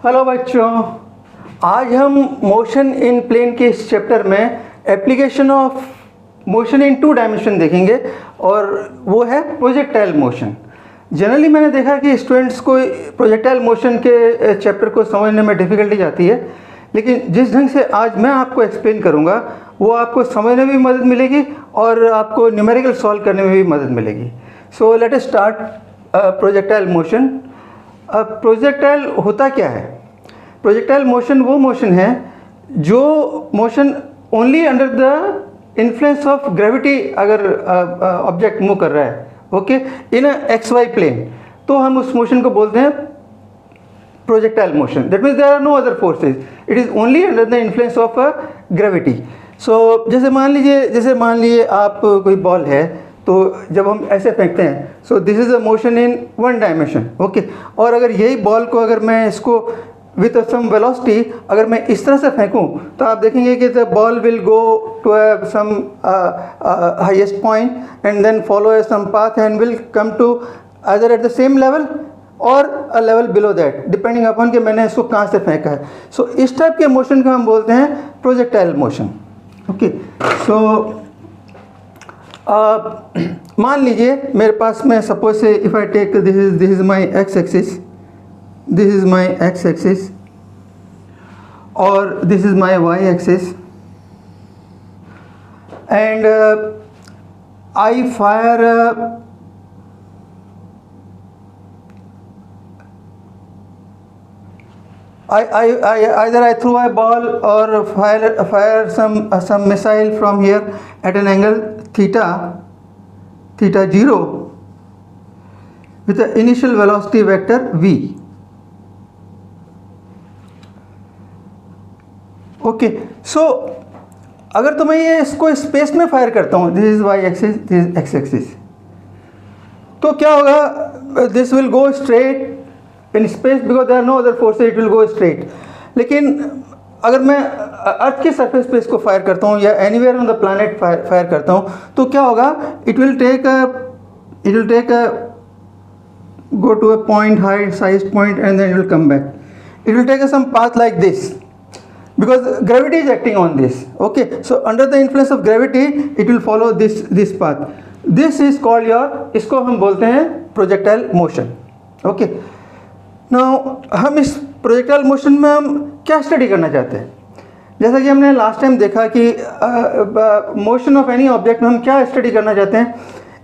Hello बच्चों, आज हम मोशन इन प्लेन के इस चैप्टर में application of motion in 2 dimension देखेंगे और वो है प्रोजेक्टाइल मोशन। जनरली मैंने देखा कि स्टूडेंट्स को प्रोजेक्टाइल मोशन के चैप्टर को समझने में डिफ़िकल्टी आती है, लेकिन जिस ढंग से आज मैं आपको एक्सप्लेन करूँगा वो आपको समझने में भी मदद मिलेगी और आपको न्यूमेरिकल सॉल्व करने में भी मदद मिलेगी। So let us start projectile motion. अब प्रोजेक्टाइल होता क्या है? प्रोजेक्टाइल मोशन वो मोशन है जो motion only under the influence of gravity अगर ऑब्जेक्ट मूव कर रहा है, okay, in X Y plane, तो हम उस मोशन को बोलते हैं projectile motion. That means there are no other forces, it is only under the influence of gravity. So जैसे मान लीजिए आप कोई बॉल है, तो जब हम ऐसे फेंकते हैं, सो this is a motion in 1 dimension, okay. और अगर यही बॉल को अगर मैं इसको विथ सम वेलोसिटी अगर मैं इस तरह से फेंकूं, तो आप देखेंगे कि the ball will go to some highest point and then follow some path and will come to other at the same level और a level below that, depending upon कि मैंने इसको कहाँ से फेंका है। सो इस टाइप के मोशन को हम बोलते हैं प्रोजेक्टाइल मोशन, ओके। सो मान लीजिए मेरे पास में suppose say if I take this is my X axis, this is my X axis और this is my Y axis and I fire either I throw a ball or fire some missile from here at an angle theta 0 with the initial velocity vector v, okay. So अगर तो मैं ये इसको space में fire करता हूँ, this is Y axis, this is X axis, तो क्या होगा? This will go straight in space because there are no other forces, it will go straight. लेकिन अगर मैं अर्थ के सरफेस पे इसको फायर करता हूँ या anywhere on the planet fire करता हूँ, तो क्या होगा? It will take a go to a point, highest point, and then it will come back. It will take some path like this because gravity is acting on this, okay. So under the influence of gravity it will follow this path. This is called your, इसको हम बोलते हैं projectile motion, okay. Now हम इस projectile motion में हम क्या study करना चाहते हैं? जैसा कि हमने लास्ट टाइम देखा कि मोशन ऑफ एनी ऑब्जेक्ट में हम क्या स्टडी करना चाहते हैं?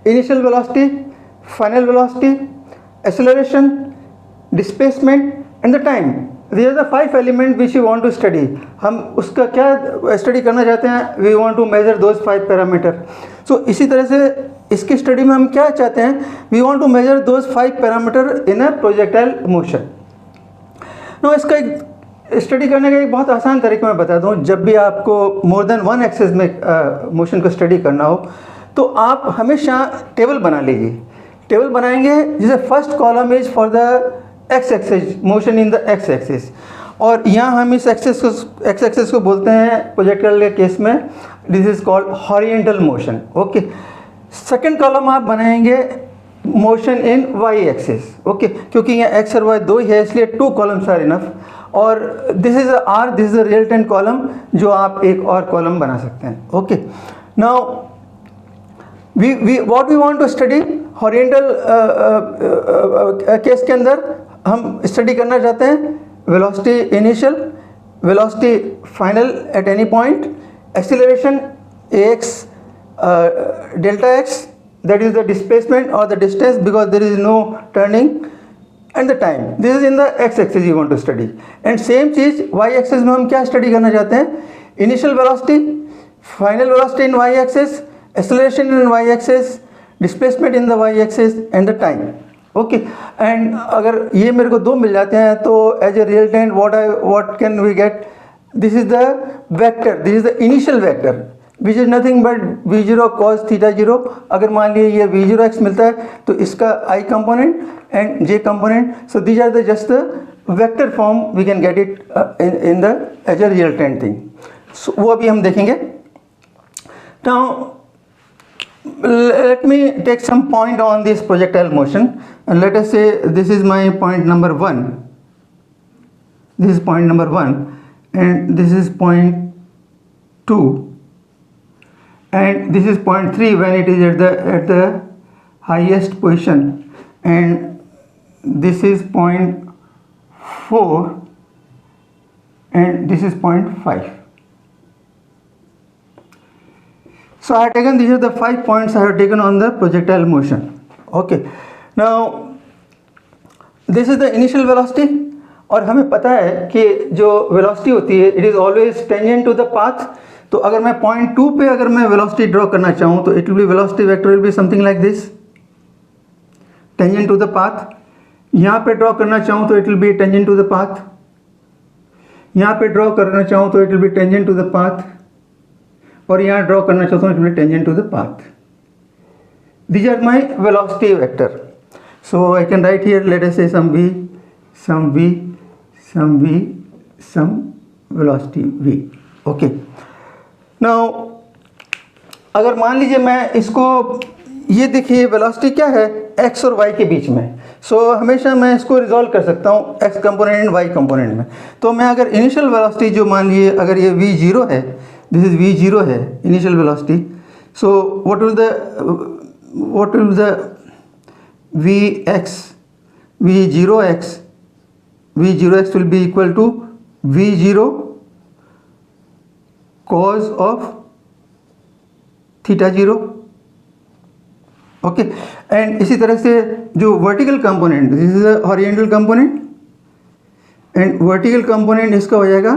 Initial velocity, final velocity, acceleration, displacement and the time. These are the 5 elements which we want to study. हम उसका क्या स्टडी करना चाहते हैं? We want to measure those 5 parameter. So इसी तरह से इसकी स्टडी में हम क्या चाहते हैं? We want to measure those 5 parameter in a projectile motion. Now इसका एक स्टडी करने का एक बहुत आसान तरीका मैं बता दूँ। जब भी आपको मोर देन 1 एक्सिस में मोशन को स्टडी करना हो, तो आप हमेशा टेबल बना लीजिए। टेबल बनाएंगे जिसे first column is for the X axis, motion in the X axis, और यहाँ हम इस एक्स एक्सिस को बोलते हैं प्रोजेक्टाइल के केस में this is called horizontal motion, okay. Second column आप बनाएंगे motion in Y axis, okay, क्योंकि यहाँ एक्स और वाई दो ही है इसलिए 2 कॉलम्स आर इनफ, और this is R, this is a resultant column जो आप एक और कॉलम बना सकते हैं, okay. Now what we want to study horizontal case के अंदर हम स्टडी करना चाहते हैं velocity initial, velocity final at any point, acceleration ax delta x, that is the displacement or the distance because there is no turning, and the time. This is in the x axis you want to study. And same cheese y axis में हम क्या study करना चाहते हैं? Initial velocity, final velocity in y axis, acceleration in y axis, displacement in the y axis and the time, okay. And अगर ये मेरे को 2 मिल जाते हैं तो as a resultant what can we get? This is the vector, this is the initial vector which is nothing but v0 cos theta 0. अगर मान लिए ये v0 x मिलता है तो इसका I component and j component, so these are the just the vector form we can get it in the as a resultant thing. So वो अभी हम देखेंगे. Now let me take some point on this projectile motion, and let us say this is my point number 1. this is point number 1, and this is point 2, and this is point 3 when it is at the highest position, and this is point 4, and this is point 5. So I have taken, these are the 5 points I have taken on the projectile motion. Okay, now this is the initial velocity, और हमें पता है कि जो velocity होती है it is always tangent to the path. तो अगर मैं पॉइंट 2 पे अगर मैं वेलोसिटी ड्रॉ करना चाहूँ तो it will be velocity vector will be something like this, tangent to the path. यहाँ पे ड्रॉ करना चाहूँ तो it will be tangent to the path. यहाँ पे ड्रॉ करना चाहूँ तो it will be tangent to the path, और यहाँ ड्रॉ करना चाहता हूँ it will be tangent to the path. These are my velocity vector. So I can write here, let us से some v, some v, some v, some velocity v. Okay, now अगर मान लीजिए मैं इसको, ये देखिए वेलोसिटी क्या है x और y के बीच में. सो हमेशा मैं इसको रिजॉल्व कर सकता हूँ x component and y component में. तो मैं अगर इनिशियल वेलोसिटी जो मान लीजिए अगर ये v0 है, दिस इज v0 है initial velocity. So what will the vx, v0x will be equal to v0 cos of theta 0. Okay, and इसी तरह से जो vertical component, this is a horizontal component, and vertical component इसका हो जाएगा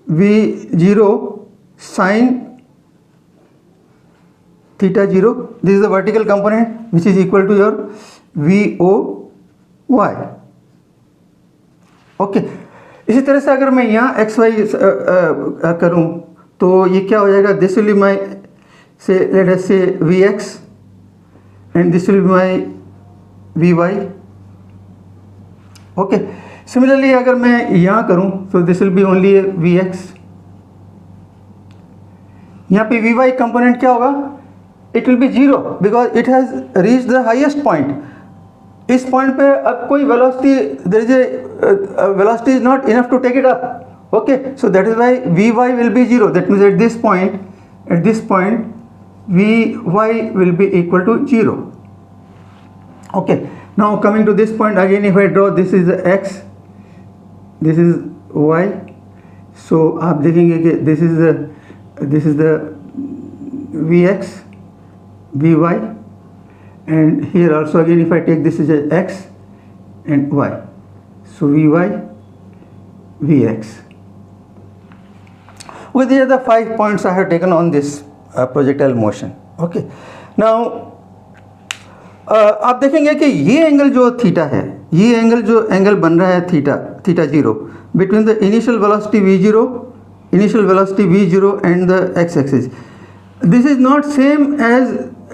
v0 sin theta 0. This is the vertical component which is equal to your VOY. Okay, इसी तरह से अगर मैं यहाँ एक्स वाई करूँ तो ये क्या हो जाएगा, दिस विल बी माई से late us say Vx and this will be my Vy. Okay, similarly अगर मैं यहाँ करूँ तो this will be only Vx. यहाँ पे Vy कंपोनेंट क्या होगा, it will be 0 because it has reach the highest point. इस पॉइंट पे अब कोई velocity, there is a velocity is not enough to take it up. Okay, so that is why Vy will be 0. That means at this point Vy will be equal to 0. Okay, now coming to this point again, if I draw this is x, this is y. So आप देखेंगे कि this is the Vx, Vy, and here also again if I take this is a x and y, so Vy, Vx. Well, these are the 5 points I have taken on this projectile motion. Okay, now आप देखेंगे कि ये angle जो theta है, ये angle जो angle बन रहा है theta 0 between the initial velocity v0 and the x axis, this is not same as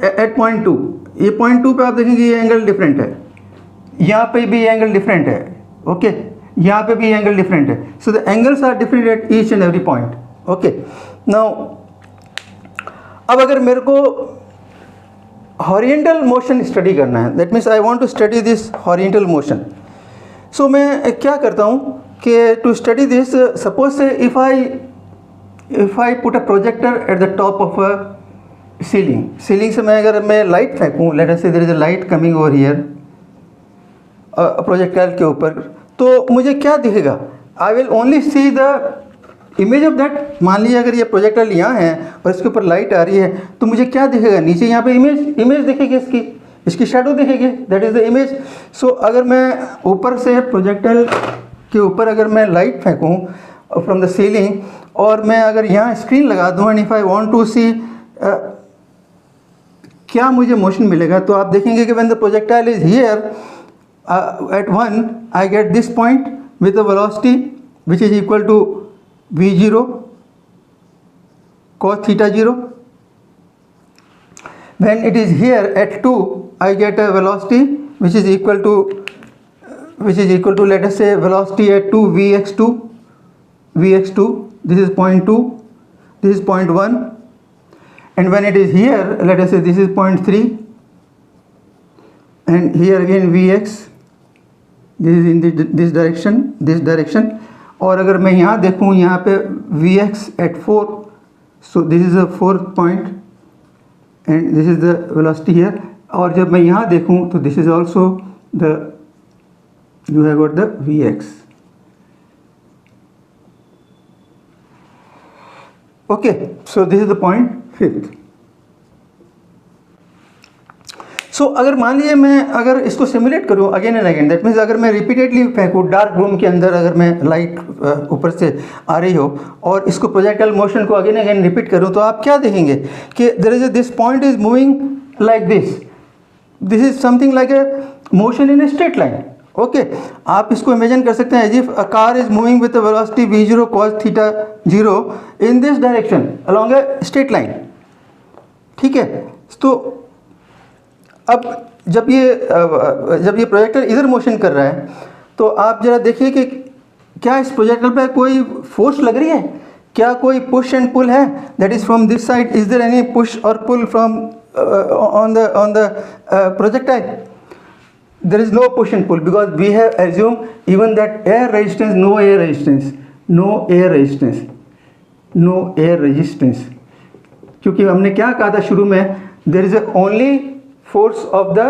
at point 2. ये पॉइंट 2 पे आप देखेंगे ये एंगल डिफरेंट है, यहाँ पे भी एंगल डिफरेंट है. ओके, यहाँ पे भी एंगल डिफरेंट है. So the angles are different at each and every point. Okay, now अब अगर मेरे को हॉरिजॉन्टल मोशन स्टडी करना है, that means I want to study this horizontal motion. So मैं क्या करता हूँ कि to study this, suppose say if I put a projector at the top of a ceiling से मैं light फेंकूँ, let us say there is a light coming over here projectile के ऊपर, तो मुझे क्या दिखेगा, I will only see the image of that. मान लीजिए अगर ये प्रोजेक्टाइल यहाँ है और इसके ऊपर लाइट आ रही है तो मुझे क्या दिखेगा, नीचे यहाँ पे इमेज दिखेगी, इसकी शेडो दिखेगी, that is the image. So अगर मैं ऊपर से प्रोजेक्टाइल के ऊपर अगर मैं लाइट फेंकूँ फ्रॉम द सीलिंग और मैं अगर यहाँ स्क्रीन लगा दूँ and if I want to see क्या मुझे मोशन मिलेगा, तो आप देखेंगे कि when the projectile is here at 1 I get this point with the velocity which is equal to v0 cos theta 0. When it is here at 2 I get a velocity which is equal to let us say velocity at 2 vx2. This is point 2, this is point 1, and when it is here let us say this is point 3, and here again vx, this is in this direction. और अगर मैं यहाँ देखूँ, यहाँ पे Vx at 4, so this is a 4th point and this is the velocity here. और जब मैं यहाँ देखूँ तो this is also the, you have got the Vx। Okay, so this is the point 5th। So अगर मान लीजिए मैं अगर इसको सिमुलेट करूँ again and again, that means अगर मैं रिपीटेडली फेंकूँ डार्क रूम के अंदर, अगर मैं लाइट ऊपर से आ रही हो और इसको प्रोजेक्टाइल मोशन को अगेन अगेन रिपीट करूँ, तो आप क्या देखेंगे कि there is this point is moving like this is something like a motion in a straight line. Okay, आप इसको इमेजिन कर सकते हैं as if a car is moving with velocity v0 cos theta 0 in this direction along a straight line. ठीक है, तो अब जब ये प्रोजेक्टर इधर मोशन कर रहा है, तो आप जरा देखिए कि क्या इस प्रोजेक्टर पे कोई फोर्स लग रही है, क्या कोई पुश एंड पुल है, that is from this side, is there any push और pull from on the projectile? there is no push and pull because we have assumed even that no air resistance, क्योंकि हमने क्या कहा था शुरू में, there is only force of the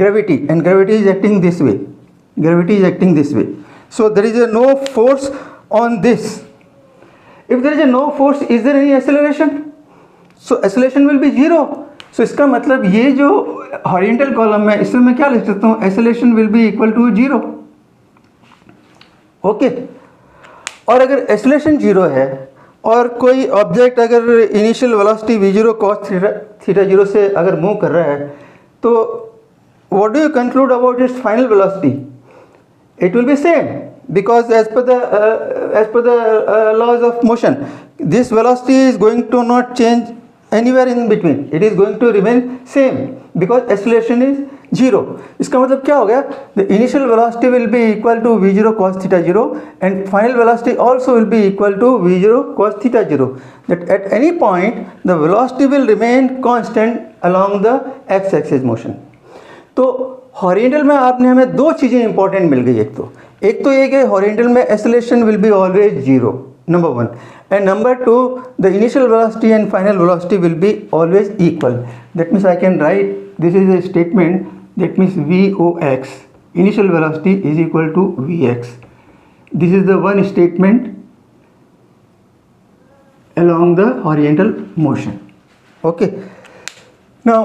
gravity and gravity is acting this way, so there is no force on this. If there is no force, is there any acceleration? So acceleration will be 0. So इसका मतलब ये जो horizontal column है, इसमें मैं क्या लिख सकता हूँ, acceleration will be equal to 0। Okay, और अगर एक्सेलरेशन 0 है और कोई ऑब्जेक्ट अगर initial velocity v0 cos theta 0 से अगर मूव कर रहा है, तो what do you conclude about it's final velocity? It will B same because as per the laws of motion, this velocity is going to not change anywhere in between, it is going to remain same because acceleration is 0. इसका मतलब क्या हो गया, the initial velocity will be equal to v0 cos theta 0 and final velocity also will be equal to v0 cos theta 0, that at any point the velocity will remain constant along the x axis motion. तो horizontal में आपने हमें दो चीज़ें important मिल गई, एक तो ये कि हॉरिजॉन्टल में acceleration will be always 0, number 1, and number 2, the initial velocity and final velocity will be always equal. That means I can write, this is a statement, that means Vox, initial velocity is equal to Vx. This is the one statement along the horizontal motion. Okay, now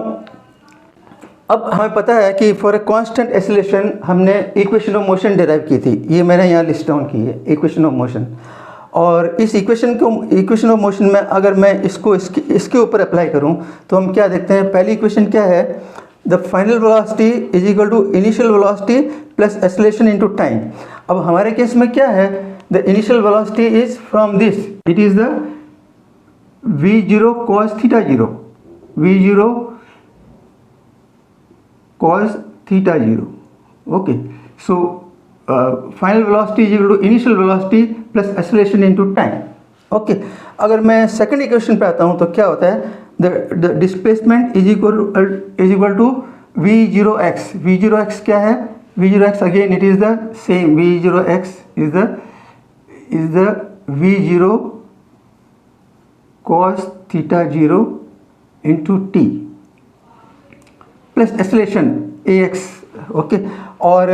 अब हमें पता है कि for a constant acceleration हमने equation of motion derive की थी, ये मैंने यहाँ लिस्ट डाउन की है, इक्वेशन ऑफ मोशन। और इस इक्वेशन ऑफ मोशन में अगर मैं इसको इसके ऊपर अप्लाई करूं, तो हम क्या देखते हैं, पहली इक्वेशन क्या है, the final velocity is equal to initial velocity plus acceleration into time. अब हमारे केस में क्या है, the initial velocity is from this, it is the v0 cos theta 0, v0 cos theta 0. Okay, so final velocity is equal to initial velocity plus acceleration into time. Okay, अगर मैं second equation पे आता हूँ तो क्या होता है, the displacement is equal to v0x. v0x क्या है, v0x again it is the same, v0x is the v0 cos theta 0 into T plus acceleration ax. Okay, और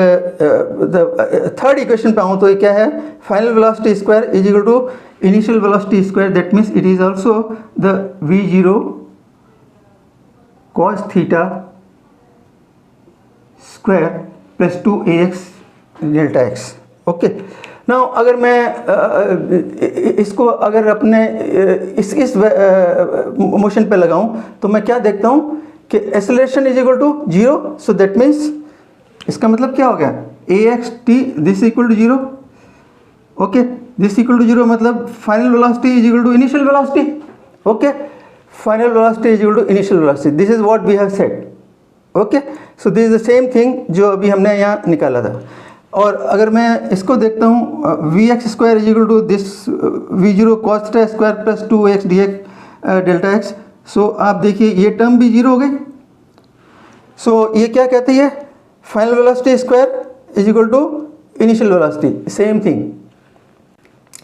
थर्ड इक्वेशन पे आऊँ तो ये क्या है, final velocity square is equal to initial velocity square, that means it is also the v0 cos theta square plus 2ax delta x. Okay, now अगर मैं इसको अगर अपने इस मोशन पे लगाऊं तो मैं क्या देखता हूं कि acceleration is equal to 0, so that means इसका मतलब क्या हो गया, ax t this equal to 0. Okay, this equal to 0 मतलब final velocity is equal to initial velocity. Okay, final velocity is equal to initial velocity, this is what we have said. Okay, so this is the same thing जो अभी हमने यहाँ निकाला था. और अगर मैं इसको देखता हूँ, v x square is equal to this v0 cos theta square plus 2x dx delta x. So आप देखिए ये टर्म भी 0 हो गई. सो ये क्या कहती है, final velocity square is equal to initial velocity, same thing,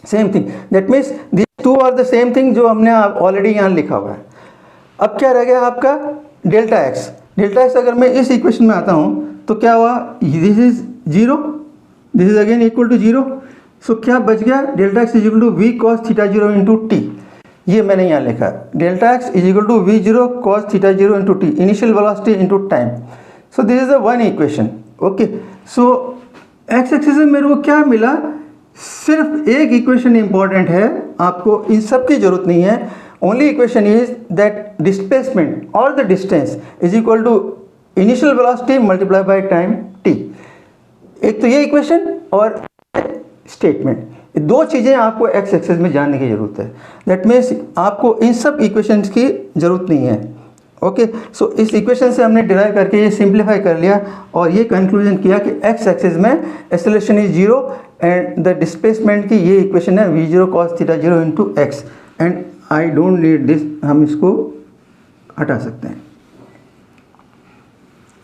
same thing, that means this two are the same thing जो हमने ऑलरेडी यहाँ लिखा हुआ है। अब क्या रह गया आपका डेल्टा एक्स। डेल्टा एक्स अगर मैं इस इक्वेशन में आता हूँ तो क्या हुआ, this is zero, this is again equal to zero, so क्या बच गया, delta x is equal to V cos theta zero into T. ये मैंने यहाँ लिखा, delta x is equal to we zero cos theta zero into T, initial velocity into time. So this is the one equation. Okay, so X axis में मेरे को क्या मिला, सिर्फ एक इक्वेशन इंपॉर्टेंट है, आपको इन सब की जरूरत नहीं है। Only equation is that displacement और the distance is equal to initial velocity multiply by time T. एक तो ये इक्वेशन और स्टेटमेंट, दो चीज़ें आपको एक्स एक्सिस में जानने की जरूरत है। दैट मीन्स आपको इन सब इक्वेशंस की जरूरत नहीं है। ओके, सो इस इक्वेशन से हमने डिराइव करके ये सिंप्लीफाई कर लिया और ये कंक्लूजन किया कि एक्स एक्सिस में acceleration is zero and the displacement की ये इक्वेशन है we zero cos theta zero into x, and I don't need this, हम इसको हटा सकते हैं।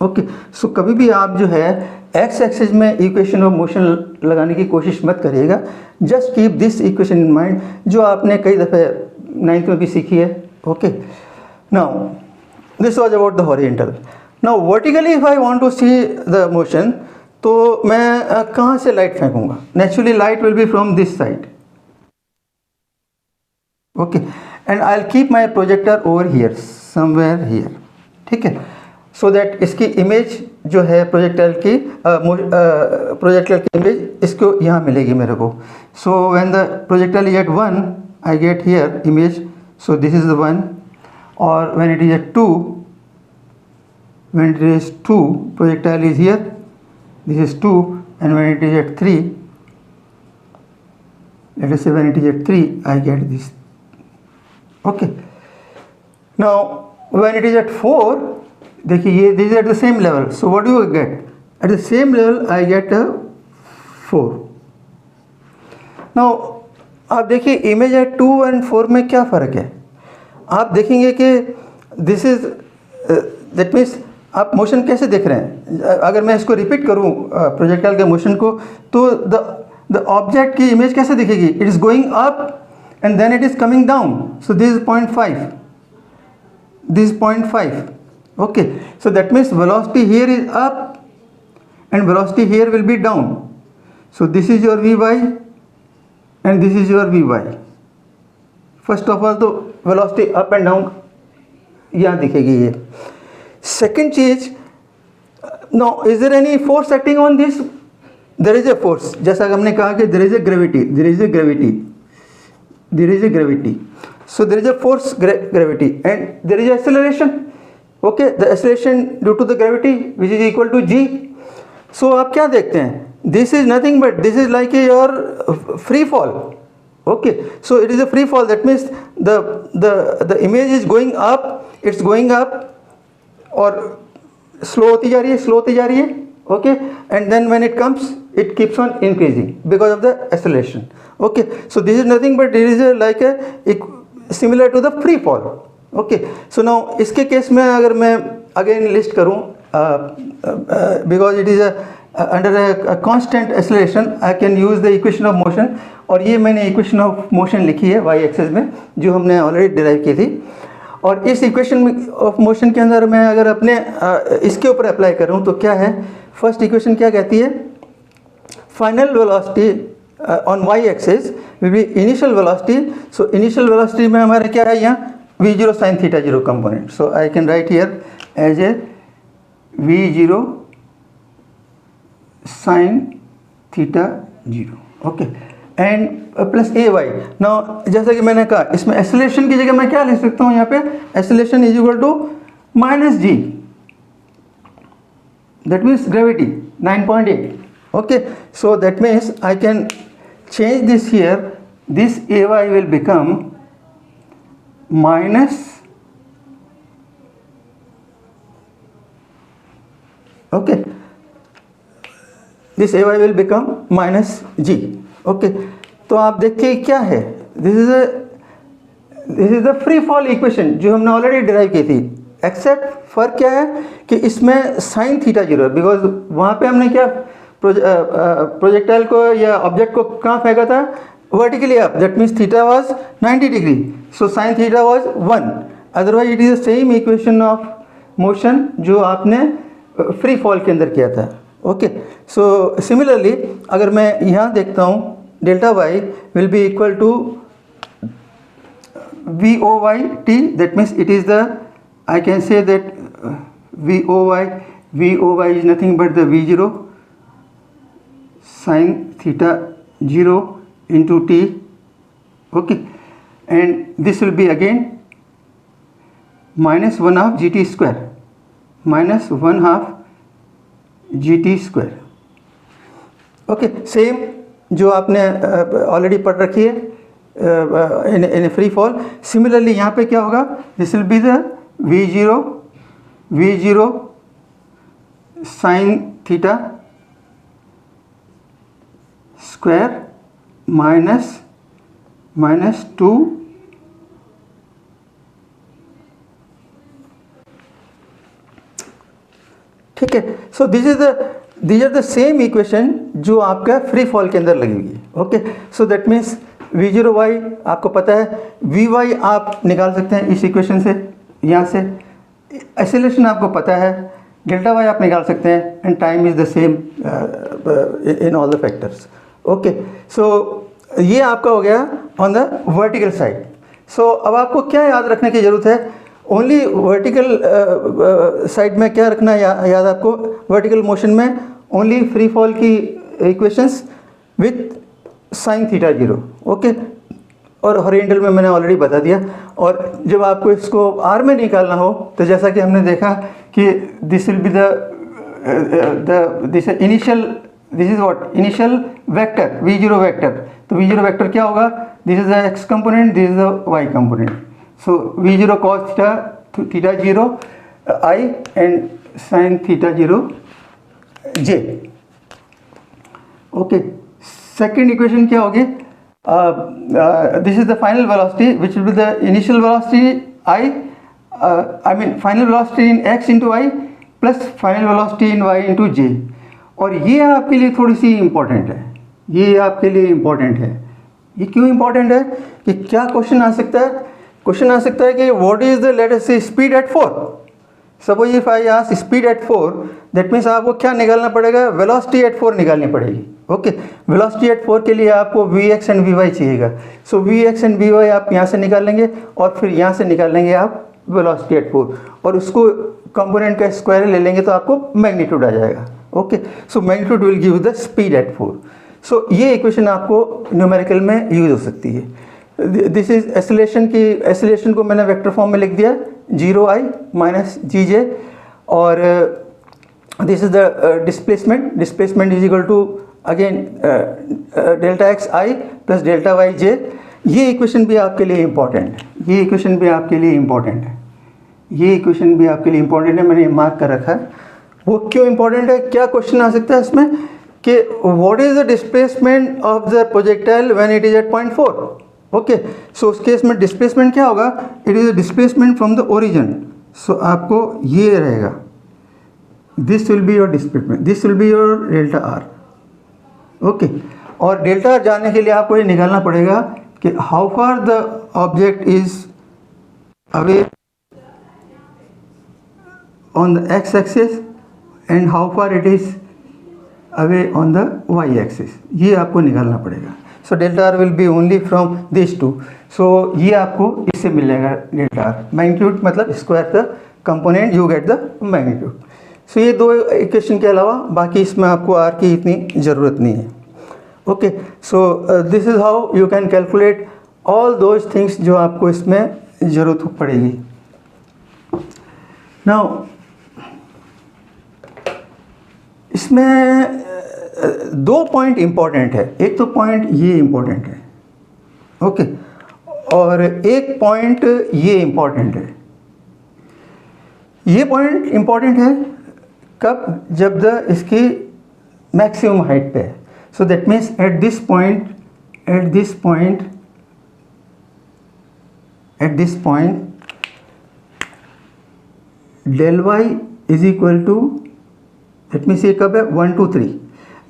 ओके, सो कभी भी आप जो है एक्स एक्सिस में इक्वेशन ऑफ मोशन लगाने की कोशिश मत करिएगा, just keep this equation in mind जो आपने कई दफ़े 9th में भी सीखी है। Okay, now this was about the horizontal. Now vertically if I want to see the motion, तो मैं कहाँ से लाइट फेंकूंगा, naturally light will be from this side. Okay, and I will keep my projector over here somewhere here, ठीक है, so that इसकी image जो है प्रोजेक्टर की इमेज इसको यहाँ मिलेगी मेरे को। So when the projector is at 1 I get here image, so this is the 1, और when it is at 2, when it is 2 projectile is here, this is 2, and when it is at 3, let us say when it is at 3 I get this. Okay, now when it is at 4, देखिए ये this is at the same level, so what do you get, at the same level I get a 4. now आप देखिए image at 2 and 4 में क्या फ़र्क है, आप देखेंगे कि दिस इज दैट मीन्स आप मोशन कैसे देख रहे हैं। अगर मैं इसको रिपीट करूं प्रोजेक्टाइल के मोशन को, तो द ऑब्जेक्ट की इमेज कैसे दिखेगी, it is going up and then it is coming down, so this is 0.5, this 0.5. Okay, so that means velocity here is up and velocity here will be down, so this is your v y and this is your v y. First of all तो velocity up and down यहाँ दिखेगी ये। Second चीज, no is there any force acting on this, there is a force, जैसा कि हमने कहा कि there is a gravity, there is a gravity, there is a gravity, so there is a force gravity and there is acceleration. Okay, the acceleration due to the gravity which is equal to G. So आप क्या देखते हैं, this is nothing but this is like a your free fall. Okay, so it is a free fall, that means the image is going up, it's going up और slow होती जा रही है, slow होती जा रही है, okay, and then when it comes it keeps on increasing because of the acceleration. Okay, so this is nothing but it is like a similar to the free fall. Okay, so now इसके case में अगर मैं again list करूँ because it is under a constant acceleration I can use the equation of motion, और ये मैंने equation of motion लिखी है वाई एक्सिस में जो हमने ऑलरेडी डिराइव की थी। और इस इक्वेशन ऑफ मोशन के अंदर मैं अगर अपने इसके ऊपर अप्लाई करूँ तो क्या है, फर्स्ट इक्वेशन क्या कहती है, final velocity on y axis will be initial velocity. So initial velocity में हमारे क्या है यहाँ v zero sine theta zero component, so I can write here as a v zero sine theta zero. Okay, and plus a y. Now जैसा कि मैंने कहा इसमें एक्सेलरेशन की जगह मैं क्या लिख सकता हूँ, यहाँ पे acceleration is equal to minus g, that means gravity 9.8. Okay, so that means I can change this here, this a y will become minus, okay, this a y will become minus g. Okay, तो आप देखिए क्या है, this is the free fall equation जो हमने already derive की थी, accept फर्क क्या है कि इसमें साइन थीटा जीरो है, बिकॉज वहाँ पे हमने क्या प्रोजेक्टाइल को या ऑब्जेक्ट को कहाँ फेंका था, vertically up, that means theta was 90 degree, so sine theta was 1, otherwise it is the same equation of motion जो आपने फ्री फॉल के अंदर किया था। ओके, सो सिमिलरली अगर मैं यहाँ देखता हूँ delta y will be equal to v o y t, that means it is the, I can say that v o y is nothing but the v zero sine theta zero into t, okay, and this will be again minus 1/2 gt square, minus 1/2 gt square, okay, same जो आपने already पढ़ रखी है in free fall. Similarly यहाँ पे क्या होगा, this will be the v zero sine theta square minus 2 ठीक है। So these are the same equation जो आपका फ्री फॉल के अंदर लगी हुई है। Okay, so that means v zero y आपको पता है, वी वाई आप निकाल सकते हैं इस इक्वेशन से, यहाँ से एक्सेलरेशन आपको पता है, डेल्टा वाई आप निकाल सकते हैं, and time is the same in all the factors. Okay, so ये आपका हो गया on the vertical side. So अब आपको क्या याद रखने की ज़रूरत है, ओनली वर्टिकल साइड में क्या रखना है याद आपको, वर्टिकल मोशन में ओनली फ्री फॉल की equations with sign theta zero. Okay, और हॉरिजॉन्टल में मैंने ऑलरेडी बता दिया। और जब आपको इसको आर में निकालना हो तो जैसा कि हमने देखा कि this will be this initial, this is what, initial vector v zero vector. तो वी जीरो वेक्टर क्या होगा, this is the x component, this is the y component. So v zero cos theta zero i and sine theta zero j. Okay, second equation क्या होगी, this is the final velocity which will be the initial velocity I mean final velocity in x into y plus final velocity in y into j। और ये आपके लिए थोड़ी सी important है, ये आपके लिए इम्पोर्टेंट है। ये क्यों इम्पोर्टेंट है कि क्या क्वेश्चन आ सकता है, क्वेश्चन आ सकता है कि what is the let us say speed at 4। Suppose if I ask speed at 4, that means आपको क्या निकालना पड़ेगा, वेलोसिटी एट 4 निकालनी पड़ेगी। ओके, वेलोसिटी एट 4 के लिए आपको V X and V Y चाहिएगा। So V X and V Y आप यहाँ से निकाल लेंगे और फिर यहाँ से निकाल लेंगे आप वेलोसिटी एट 4, और उसको कंपोनेंट का स्क्वायर ले लेंगे तो आपको मैग्नीट्यूड आ जाएगा। Okay, so magnitude will give the speed at 4। सो ये इक्वेशन आपको न्यूमेरिकल में यूज हो सकती है। दिस इज एक्सेलरेशन की, एक्सेलरेशन को मैंने वेक्टर फॉर्म में लिख दिया, 0i माइनस जी जे, और this is the displacement, displacement is equal to again delta X I plus delta Y J. ये इक्वेशन भी आपके लिए इम्पॉर्टेंट है, ये इक्वेशन भी आपके लिए इम्पॉर्टेंट है, ये इक्वेशन भी आपके लिए इम्पॉर्टेंट है, मैंने मार्क कर रखा है। वो क्यों इम्पॉर्टेंट है, क्या क्वेश्चन आ सकता है इसमें कि what is the displacement of the projectile when it is at point 4। Okay, so उस केस में डिस्प्लेसमेंट क्या होगा, it is a displacement from the origin. So आपको ये रहेगा, this will be your displacement, this will be your delta R. Okay, और delta R जानने के लिए आपको ये निकालना पड़ेगा कि how far the object is away on the X axis and how far it is away on the Y axis, ये आपको निकालना पड़ेगा। So delta R will be only from this two. So ये आपको इससे मिलेगा डेल्टा आर, मैग्नीट्यूड मतलब square the component you get the magnitude. So ये दो इक्वेशन के अलावा बाकी इसमें आपको आर की इतनी ज़रूरत नहीं है। Okay, so this is how you can calculate all those things जो आपको इसमें ज़रूरत पड़ेगी। नाउ इसमें दो पॉइंट इम्पॉर्टेंट है, एक तो पॉइंट ये इम्पॉर्टेंट है, ओके, और एक पॉइंट ये इम्पॉर्टेंट है। ये पॉइंट इम्पॉर्टेंट है कब, जब द इसकी मैक्सिमम हाइट पे है। So that means at this point, at this point, at this point del Y is equal to, that means ये कब है 1 2 3,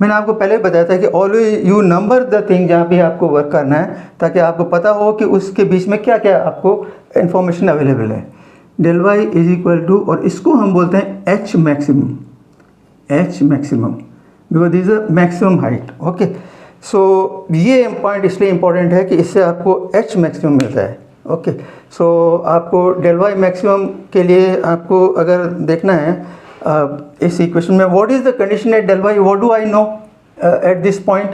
मैंने आपको पहले बताया था कि always you number the thing जहाँ पे आपको वर्क करना है, ताकि आपको पता हो कि उसके बीच में क्या क्या आपको इन्फॉर्मेशन अवेलेबल है। Del Y is equal to, और इसको हम बोलते हैं H maximum, H maximum because this is maximum height. Okay, so ये पॉइंट इसलिए इम्पॉर्टेंट है कि इससे आपको एच मैक्सिमम मिलता है। ओके, सो आपको डेल वाई मैक्सिमम के लिए आपको अगर देखना है इस इक्वेशन में what is the condition at del Y, what do I know at this point,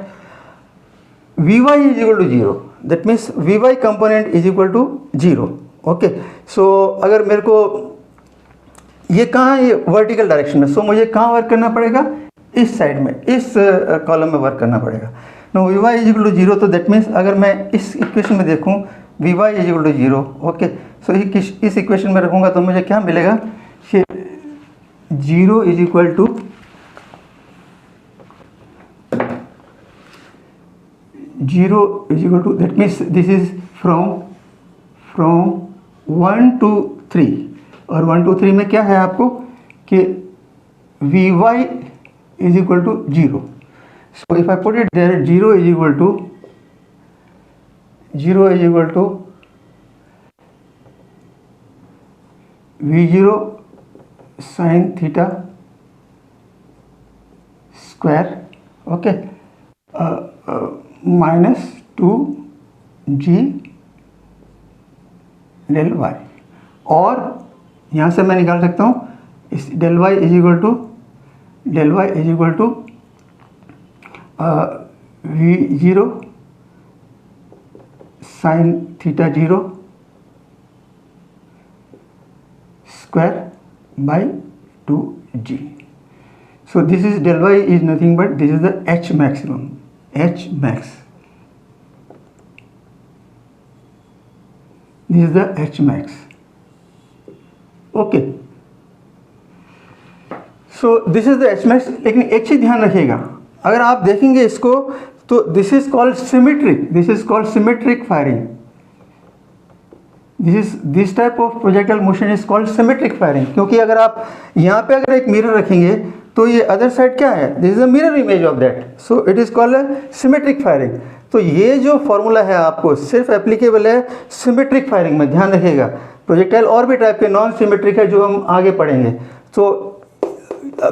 V Y is equal to zero, that means V Y component is equal to zero. Okay, so अगर मेरे को ये कहाँ है, ये vertical direction में, सो मुझे कहाँ वर्क करना पड़ेगा, इस साइड में, इस कॉलम में वर्क करना पड़ेगा। Know V Y is equal to zero, तो दैट मीन्स अगर मैं इस इक्वेशन में देखूँ V Y is equal to zero, okay, so इस इक्वेशन में रखूँगा तो मुझे क्या मिलेगा कि zero is equal to that means this is from 1 to 3, और 1 to 3 में क्या है आपको कि v Y is equal to zero. So if I put it there, zero is equal to we zero sine theta square, okay, minus 2g del y, और यहाँ से मैं निकाल सकता हूँ इस del Y is equal to we zero sine theta zero square by 2g। So this is del Y is nothing but this is the h maximum, h max, this is the H max। okay, so this is the H max, लेकिन एक चीज ध्यान रखिएगा, अगर आप देखेंगे इसको तो this is called symmetric firing, this type of projectile motion is called symmetric firing, क्योंकि अगर आप यहाँ पे अगर एक मिरर रखेंगे तो ये अदर साइड क्या है, this is a mirror image of that, so it is called symmetric firing. तो ये जो फॉर्मूला है आपको सिर्फ एप्लीकेबल है सिमेट्रिक फायरिंग में, ध्यान रखिएगा। प्रोजेक्टाइल और भी टाइप के नॉन सिमेट्रिक है जो हम आगे पढ़ेंगे। तो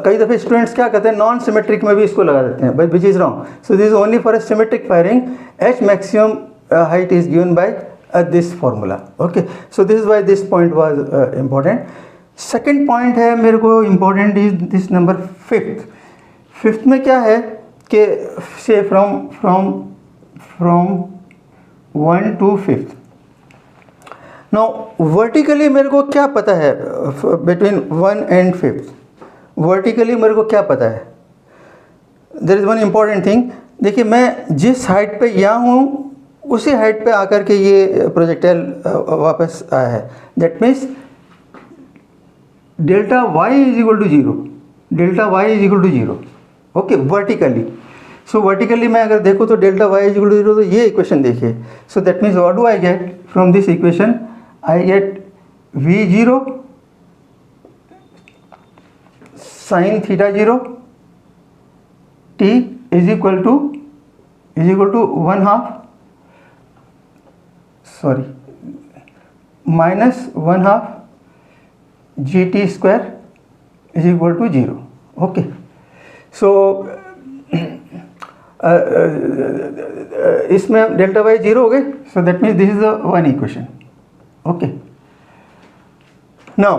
कई दफ़े स्टूडेंट्स क्या कहते हैं, नॉन सिमेट्रिक में भी इसको लगा देते हैं, but which is wrong. So this is only for a symmetric firing, H maximum height is given by this formula. Okay, so this is why this point was important. Second point है मेरे को important is this number fifth में क्या है कि से from 1 to 5th। Now vertically मेरे को क्या पता है बिटवीन 1 and 5th, वर्टिकली मेरे को क्या पता है, there is one important thing. देखिए मैं जिस हाइट पे यहाँ हूँ उसी हाइट पे आकर के ये प्रोजेक्टाइल वापस आया है, that means delta Y is equal to zero, okay, vertically. So vertically मैं अगर देखूँ तो delta Y is equal to zero, तो ये इक्वेशन देखिए। So that means what do I get from this equation, I get V zero sine theta zero T is equal to 1/2 minus 1/2 GT square is equal to zero. Okay, so इसमें delta Y zero हो गए, so that means this is the one equation. Okay, now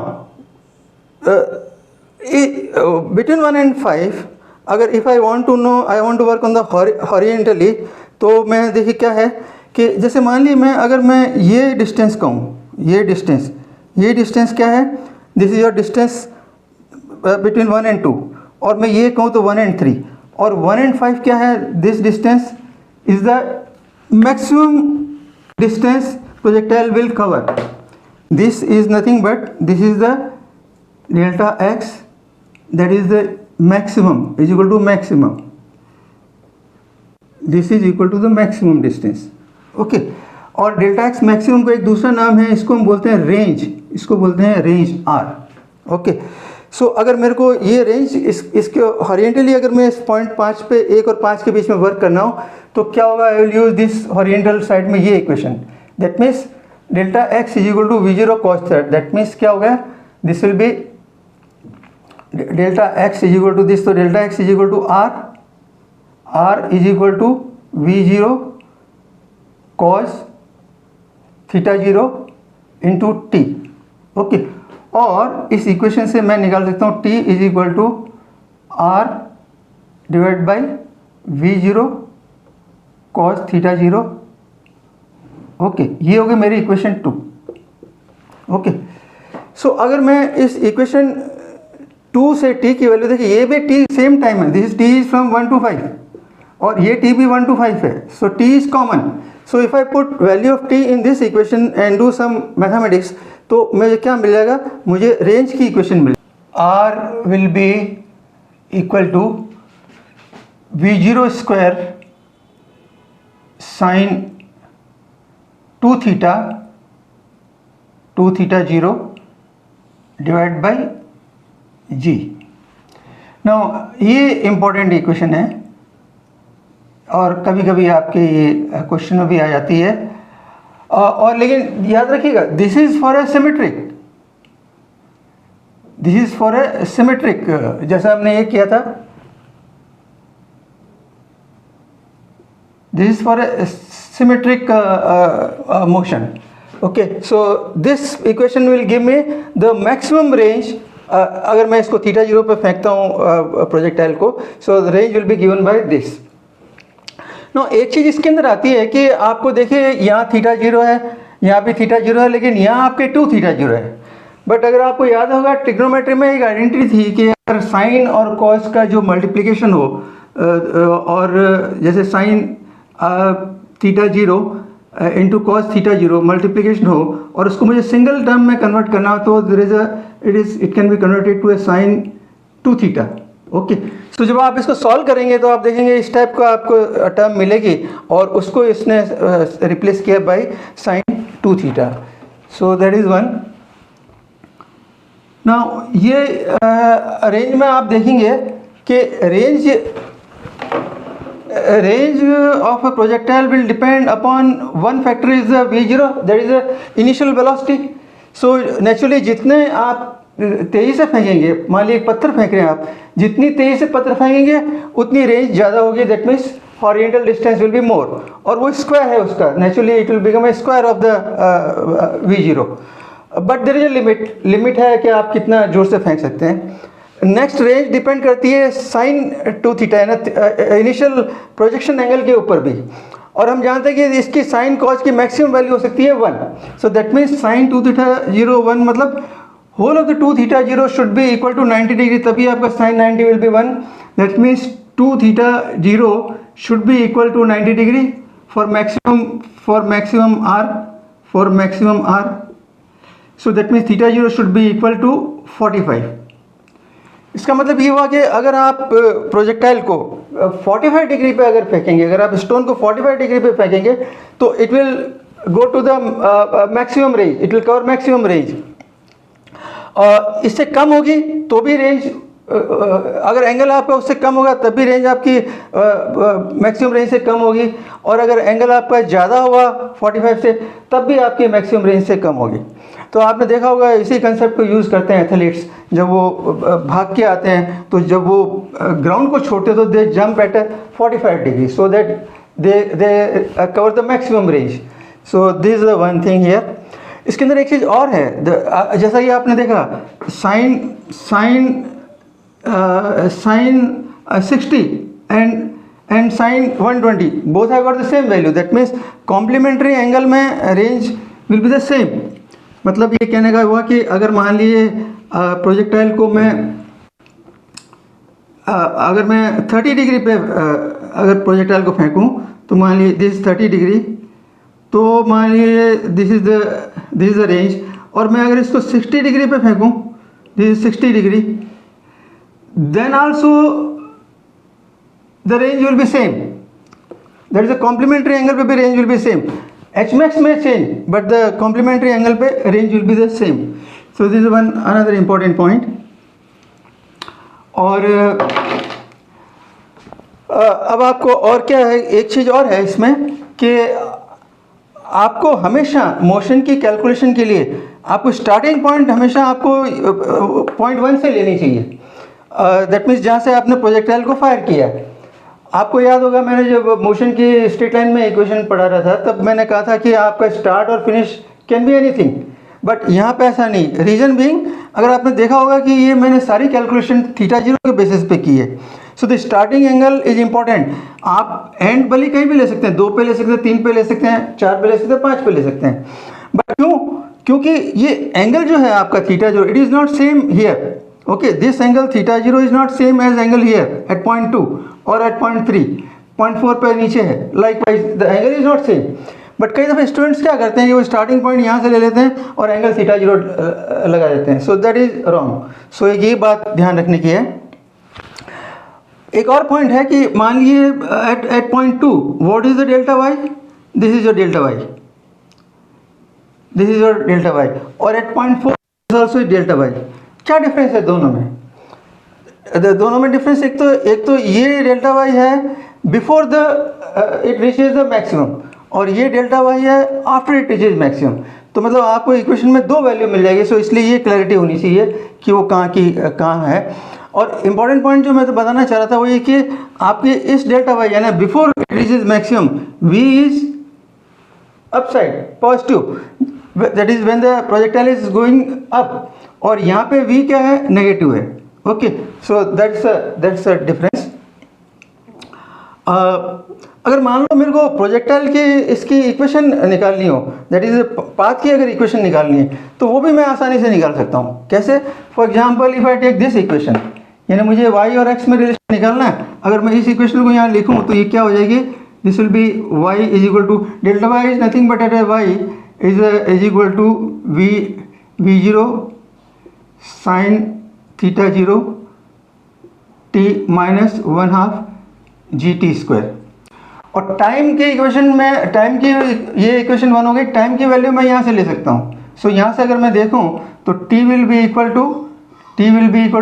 between 1 and 5 अगर if I want to work on the horizontally, तो मैं देखिए क्या है कि जैसे मान लीजिए अगर मैं ये डिस्टेंस कहूँ, ये डिस्टेंस क्या है, this is your distance between 1 and 2, और मैं ये कहूँ तो 1 and 3, और 1 and 5 क्या है, this distance is the maximum distance projectile will cover. This is nothing but this is the delta x, that is the maximum is equal to maximum, this is equal to the maximum distance. Okay, और delta x maximum का एक दूसरा नाम है, इसको हम बोलते हैं रेंज, इसको बोलते हैं रेंज आर। ओके, सो अगर मेरे को ये रेंज इसके हॉरिजेंटली अगर मैं इस पॉइंट 5 पे 1 और 5 के बीच में वर्क करना हो तो क्या होगा, I will use this horizontal side में ये equation, that means delta x is equal to V0 cos theta, that means क्या होगा, this will be delta x is equal to this, तो delta x is equal to R is equal to V0 cos theta 0 into टी। Okay, और इस equation से मैं निकाल सकता हूँ T is equal to R divide by V0 cos theta 0। Okay, ये हो गई मेरी इक्वेशन 2। ओके, सो अगर मैं इस इक्वेशन 2 से T की वैल्यू देखिए, ये भी T सेम टाइम है, this T is from 1 to 5 और ये T भी 1 to 5 है, so T is common. So if I put value of T in this equation and do some mathematics, तो मुझे क्या मिल जाएगा, मुझे रेंज की इक्वेशन मिल, R will be equal to V0 square sine 2 theta 0 divide by G। Now ये important equation है और कभी कभी आपके ये क्वेश्चन में भी आ जाती है, और लेकिन याद रखिएगा this is for a symmetric, जैसा हमने ये किया था, this is for a symmetric motion. Okay, so this equation will give me the maximum range, अगर मैं इसको थीटा 0 पे फेंकता हूँ प्रोजेक्टाइल को, so the range will be given by this. No, एक चीज़ इसके अंदर आती है कि आपको देखिए यहाँ थीटा 0 है, यहाँ भी थीटा 0 है, लेकिन यहाँ आपके 2 थीटा 0 है। बट अगर आपको याद होगा ट्रिग्नोमेट्री में एक आइडेंटिटी थी कि अगर साइन और कॉस का जो मल्टीप्लिकेशन हो, और जैसे sine theta 0 into cos theta 0 multiplication हो और उसको मुझे सिंगल टर्म में कन्वर्ट करना हो, तो it can be converted to a sine 2 theta. Okay, तो जब आप इसको सॉल्व करेंगे तो आप देखेंगे इस टाइप का आपको टर्म मिलेगी और उसको इसने रिप्लेस किया by sine 2 theta. So that is one. Now ये रेंज में आप देखेंगे कि range of a projectile will depend upon one factor is the V0, that is the initial velocity. So naturally जितने आप तेज़ी से फेंकेंगे, मान लीजिए एक पत्थर फेंक रहे हैं आप, जितनी तेज़ी से पत्थर फेंकेंगे उतनी रेंज ज़्यादा होगी, that means horizontal distance will be more, और वो स्क्वायर है उसका, naturally it will become a square of the V0, but there is a limit है कि आप कितना जोर से फेंक सकते हैं। नेक्स्ट रेंज डिपेंड करती है साइन 2 थीटा है ना, इनिशियल प्रोजेक्शन एंगल के ऊपर भी, और हम जानते हैं कि इसकी साइन कॉस की मैक्सिमम वैल्यू हो सकती है 1। So that means sine 2 theta 0 1 मतलब whole of the 2 theta 0 should be equal to 90 degree, तभी आपका sine 90 will be 1। That means 2 theta 0 should be equal to 90 degree for maximum R। So that means theta 0 should be equal to 45। इसका मतलब ये हुआ कि अगर आप projectile को 45 डिग्री पे अगर फेंकेंगे, अगर आप स्टोन को 45 डिग्री पे फेंकेंगे तो it will go to the maximum range, it will cover maximum range. और इससे कम होगी तो भी रेंज, अगर एंगल आपका उससे कम होगा तब भी रेंज आपकी मैक्सिमम रेंज से कम होगी, और अगर एंगल आपका ज़्यादा हुआ 45 से तब भी आपकी मैक्सिमम रेंज से कम होगी। तो आपने देखा होगा इसी कंसेप्ट को यूज़ करते हैं एथलीट्स, जब वो भाग के आते हैं तो जब वो ग्राउंड को छोड़ते तो they jump at 45 degree, so that they cover the maximum range. So this is the one thing here. इसके अंदर एक चीज़ और है, जैसा कि आपने देखा sign 60 and sin 120 both have got the same value, that means complementary angle में range will be the same। मतलब ये कहने का हुआ कि अगर मान लीजिए प्रोजेक्टाइल को अगर मैं 30 डिग्री पे अगर प्रोजेक्टाइल को फेंकूं तो मान लीजिए दिस 30 डिग्री, तो मान लीजिए दिस इज द रेंज, और मैं अगर इसको 60 डिग्री पे फेंकूं, this is 60 degree, then also the range will be same, that is the complementary angle पे भी range will be same, Hmax may change but the complementary angle पे range will be the same। So this is another important point। और अब आपको और क्या है, एक चीज़ और है इसमें कि आपको हमेशा मोशन की कैलकुलेशन के लिए आपको स्टार्टिंग पॉइंट हमेशा आपको पॉइंट 1 से लेनी चाहिए। दैट मीन्स जहाँ से आपने प्रोजेक्टाइल को फायर किया है। आपको याद होगा मैंने जब मोशन की स्ट्रेट लाइन में इक्वेशन पढ़ा रहा था तब मैंने कहा था कि आपका स्टार्ट और finish can be anything, but यहाँ पे ऐसा नहीं। रीज़न बीइंग, अगर आपने देखा होगा कि ये मैंने सारी कैलकुलेशन थीटा जीरो के बेसिस पे की है। So the starting angle is important. आप एंड भले कहीं भी ले सकते हैं, 2 पे ले सकते हैं, 3 पे ले सकते हैं, 4 पे ले सकते हैं, 5 पे ले सकते हैं, बट क्यों? क्योंकि ये एंगल जो है आपका theta zero, it is not same here. Okay, this angle theta zero is not same as angle here at point 2 और एट पॉइंट 3, पॉइंट 4 पे नीचे है। Likewise the angle is not same. But कई दफ़े students क्या करते हैं कि वो स्टार्टिंग पॉइंट यहाँ से ले लेते हैं और एंगल थीटा जीरो लगा देते हैं। So that is wrong. सो ये बात ध्यान रखने की है। एक और पॉइंट है कि मान लीजिए at point 2 what is the delta Y, this is your delta Y, this is your delta Y, और at point 4 is also delta Y. क्या डिफरेंस है दोनों में? दोनों में डिफरेंस एक तो ये डेल्टा वाई है before the it reaches the maximum, और ये डेल्टा वाई है आफ्टर इट रीचेज मैक्सिमम। तो मतलब आपको इक्वेशन में 2 वैल्यू मिल जाएगी। सो इसलिए ये क्लैरिटी होनी चाहिए कि वो कहाँ है। और इम्पॉर्टेंट पॉइंट जो मैं तो बताना चाह रहा था वो ये कि आपके इस डेल्टा वाई यानी before it reaches maximum v is upside positive, that is when the projectile is going up, और यहाँ पे v क्या है, नेगेटिव है। Okay, so that's a difference. अगर मान लो मेरे को प्रोजेक्टाइल की इसकी इक्वेशन निकालनी हो, दैट इज पाथ की अगर इक्वेशन निकालनी है तो वो भी मैं आसानी से निकाल सकता हूँ। कैसे? For example if I take this equation, यानी मुझे y और x में रिलेशन निकालना है। अगर मैं इस इक्वेशन को यहाँ लिखूँ तो ये क्या हो जाएगी, this will be y is equal to delta Y is nothing but at y is equal to we zero sine theta zero t minus 1/2 GT²। और टाइम के इक्वेशन में, टाइम की ये इक्वेशन 1 हो गई, टाइम की वैल्यू मैं यहाँ से ले सकता हूँ। सो यहाँ से अगर मैं देखूँ तो t will be equal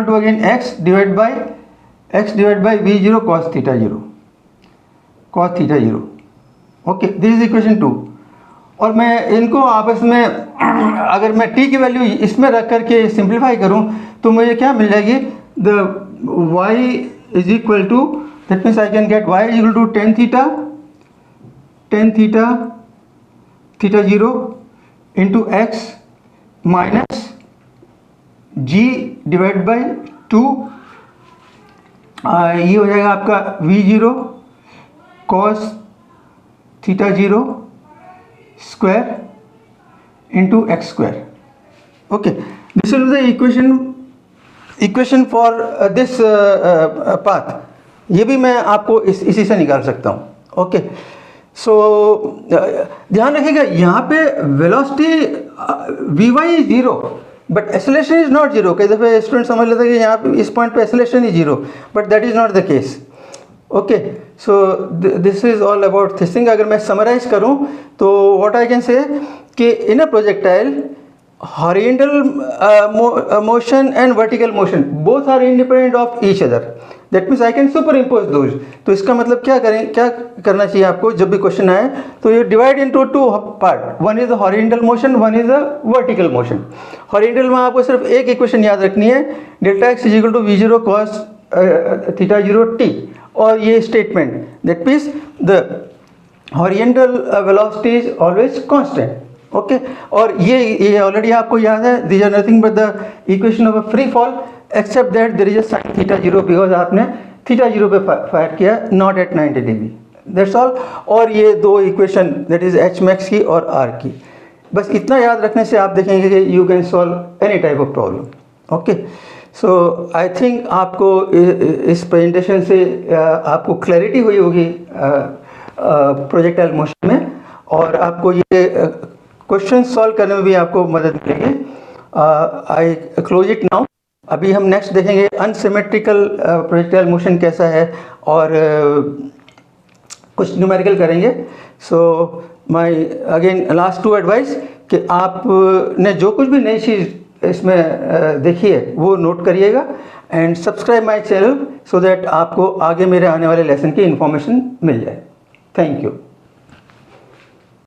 to again x divide by v zero cos theta zero. Okay, this is equation 2। और मैं इनको आपस में अगर मैं t की वैल्यू इसमें रख करके सिंप्लीफाई करूँ तो मुझे क्या मिल जाएगी, the y is equal to, that means I can get y is equal to tan theta 0 into x minus g divide by 2, ये हो जाएगा आपका v0 cos theta 0 square into x square. Okay, this is the equation for this path. ये भी मैं आपको इसी से निकाल सकता हूँ। ओके, सो ध्यान रखिएगा यहाँ पे velocity v Y is zero but acceleration is not zero. कई दफ़े स्टूडेंट समझ लेते हैं कि यहाँ पे इस पॉइंट पे acceleration is zero, but that is not the case. Okay, so this is all about this thing. अगर मैं समराइज करूँ तो व्हाट आई कैन से कि in a projectile horizontal motion and vertical motion both are independent of each other, that means I can superimpose those। तो इसका मतलब क्या करना चाहिए आपको जब भी क्वेश्चन आए तो ये divide into 2 part, one is the horizontal motion, one is the vertical motion. Horizontal में आपको सिर्फ एक इक्वेशन याद रखनी है, delta x is equal to we zero cos theta zero t, और ये statement that means the horizontal velocity is always constant. Okay, और ये ऑलरेडी आपको याद है, these are nothing but the equation of a free fall except that there is a sign theta zero, because आपने theta zero पे fire किया, not at 90 degree, that's all. और ये 2 equation that is H max की और are की, बस इतना याद रखने से आप देखेंगे कि you can solve any type of problem. Okay, so I think आपको इस प्रेजेंटेशन से आपको क्लैरिटी हुई होगी प्रोजेक्टाइल मोशन में, और आपको ये क्वेश्चन सॉल्व करने में भी आपको मदद मिलेगी। आई क्लोज इट नाउ। अभी हम नेक्स्ट देखेंगे अनसिमेट्रिकल प्रोजेक्टाइल मोशन कैसा है, और कुछ न्यूमेरिकल करेंगे। So my again last 2 advice कि आपने जो कुछ भी नई चीज़ इसमें देखी है वो नोट करिएगा। And subscribe my channel so that आपको आगे मेरे आने वाले लेसन की इन्फॉर्मेशन मिल जाए। Thank you.